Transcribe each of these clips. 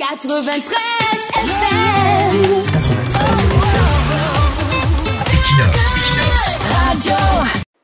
93 FM. 93 FM. Radio.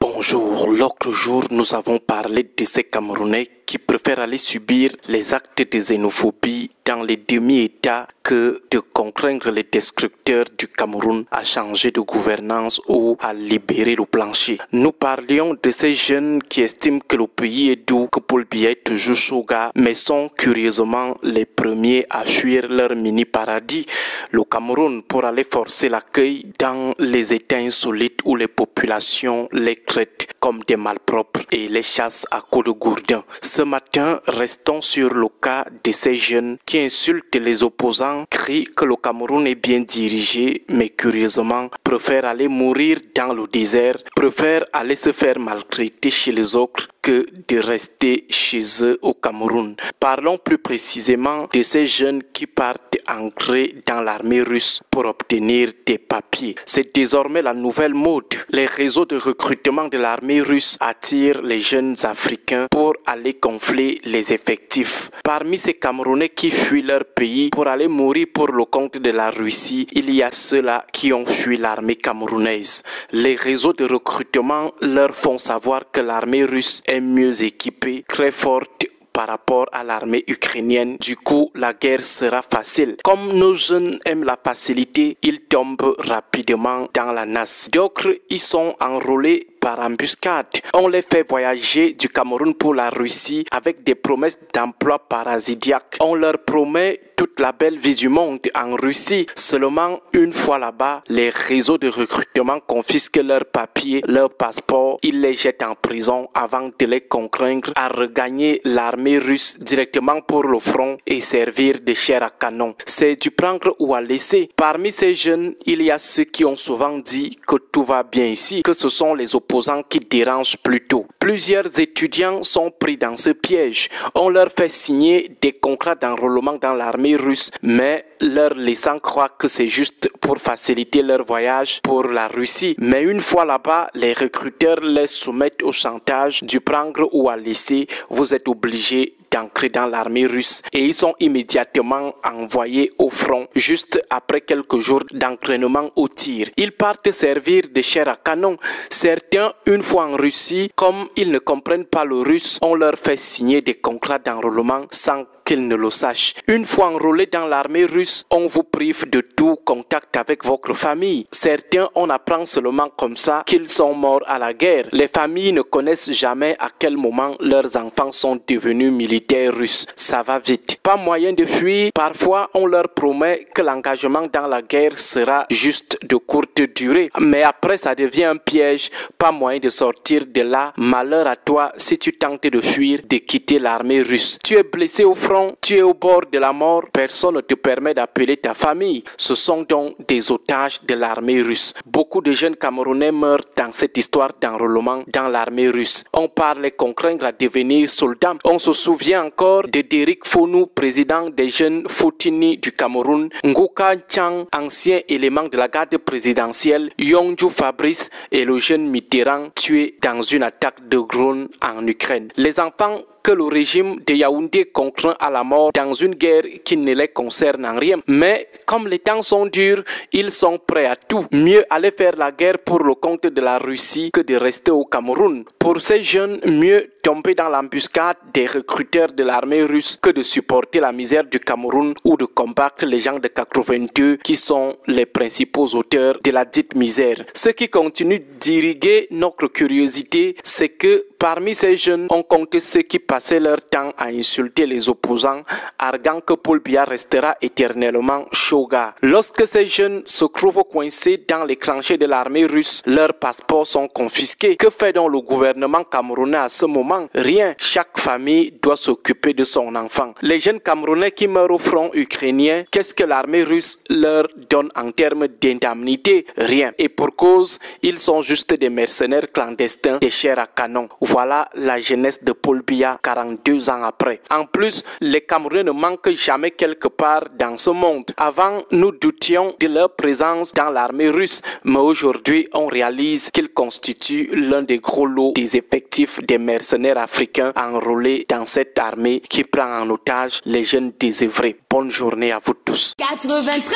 Bonjour, l'autre jour nous avons parlé de ces Camerounais qui préfèrent aller subir les actes de xénophobie dans les demi-États que de contraindre les destructeurs du Cameroun à changer de gouvernance ou à libérer le plancher. Nous parlions de ces jeunes qui estiment que le pays est doux, que Paul Biya est toujours Shoga, mais sont curieusement les premiers à fuir leur mini-paradis, le Cameroun, pour aller forcer l'accueil dans les États insolites où les populations les traitent comme des malpropres et les chassent à coups de gourdin. Ce matin, restons sur le cas de ces jeunes qui insultent les opposants, crient que le Cameroun est bien dirigé, mais curieusement préfèrent aller mourir dans le désert, préfèrent aller se faire maltraiter chez les autres que de rester chez eux au Cameroun. Parlons plus précisément de ces jeunes qui partent entrer dans l'armée russe pour obtenir des papiers. C'est désormais la nouvelle mode. Les réseaux de recrutement de l'armée russe attirent les jeunes Africains pour aller gonfler les effectifs. Parmi ces Camerounais qui fuient leur pays pour aller mourir pour le compte de la Russie, il y a ceux-là qui ont fui l'armée camerounaise. Les réseaux de recrutement leur font savoir que l'armée russe est mieux équipée, très forte par rapport à l'armée ukrainienne. Du coup, la guerre sera facile. Comme nos jeunes aiment la facilité, ils tombent rapidement dans la nasse. D'autres y sont enrôlés par embuscade. On les fait voyager du Cameroun pour la Russie avec des promesses d'emploi parasitiques. On leur promet toute la belle vie du monde en Russie. Seulement, une fois là-bas, les réseaux de recrutement confisquent leurs papiers, leurs passeports. Ils les jettent en prison avant de les contraindre à regagner l'armée russe directement pour le front et servir de chair à canon. C'est du prendre ou à laisser. Parmi ces jeunes, il y a ceux qui ont souvent dit que tout va bien ici, que ce sont les opposants qui dérangent plutôt. Plusieurs étudiants sont pris dans ce piège. On leur fait signer des contrats d'enrôlement dans l'armée russe, mais leur laissant croire que c'est juste pour faciliter leur voyage pour la Russie. Mais une fois là-bas, les recruteurs les soumettent au chantage du prendre ou à laisser. Vous êtes obligés d'entrer dans l'armée russe et ils sont immédiatement envoyés au front juste après quelques jours d'entraînement au tir. Ils partent servir de chair à canon. Certains, une fois en Russie, comme ils ne comprennent pas le russe, on leur fait signer des contrats d'enrôlement sans qu'ils ne le sachent. Une fois enrôlés dans l'armée russe, on vous prive de tout contact avec votre famille. Certains, on apprend seulement comme ça qu'ils sont morts à la guerre. Les familles ne connaissent jamais à quel moment leurs enfants sont devenus militaires russes. Ça va vite. Pas moyen de fuir. Parfois, on leur promet que l'engagement dans la guerre sera juste de courte durée. Mais après, ça devient un piège. Pas moyen de sortir de là. Malheur à toi si tu tentes de fuir, de quitter l'armée russe. Tu es blessé au front. Tu es au bord de la mort, personne ne te permet d'appeler ta famille. Ce sont donc des otages de l'armée russe. Beaucoup de jeunes Camerounais meurent dans cette histoire d'enrôlement dans l'armée russe. On parle les contraindre à devenir soldats. On se souvient encore de Derrick Founou, président des jeunes Foutini du Cameroun, Ngouka Chang, ancien élément de la garde présidentielle, Yongju Fabrice et le jeune Mitterrand tués dans une attaque de drone en Ukraine. Les enfants que le régime de Yaoundé contraint à la mort dans une guerre qui ne les concerne en rien. Mais comme les temps sont durs, ils sont prêts à tout. Mieux aller faire la guerre pour le compte de la Russie que de rester au Cameroun. Pour ces jeunes, mieux tomber dans l'embuscade des recruteurs de l'armée russe que de supporter la misère du Cameroun ou de combattre les gens de 82 qui sont les principaux auteurs de la dite misère. Ce qui continue d'irriguer notre curiosité, c'est que parmi ces jeunes, on compte ceux qui passaient leur temps à insulter les opposants, arguant que Paul Biya restera éternellement Shoga. Lorsque ces jeunes se trouvent coincés dans les tranchées de l'armée russe, leurs passeports sont confisqués. Que fait donc le gouvernement camerounais à ce moment? Rien. Chaque famille doit s'occuper de son enfant. Les jeunes Camerounais qui meurent au front ukrainien, qu'est-ce que l'armée russe leur donne en termes d'indemnité? Rien. Et pour cause, ils sont juste des mercenaires clandestins, des chairs à canon. Voilà la jeunesse de Paul Biya. 42 ans après. En plus, les Camerounais ne manquent jamais quelque part dans ce monde. Avant, nous doutions de leur présence dans l'armée russe, mais aujourd'hui, on réalise qu'ils constituent l'un des gros lots des effectifs des mercenaires africains enrôlés dans cette armée qui prend en otage les jeunes désœuvrés. Bonne journée à vous tous. 93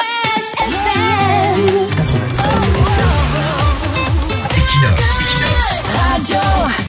FM.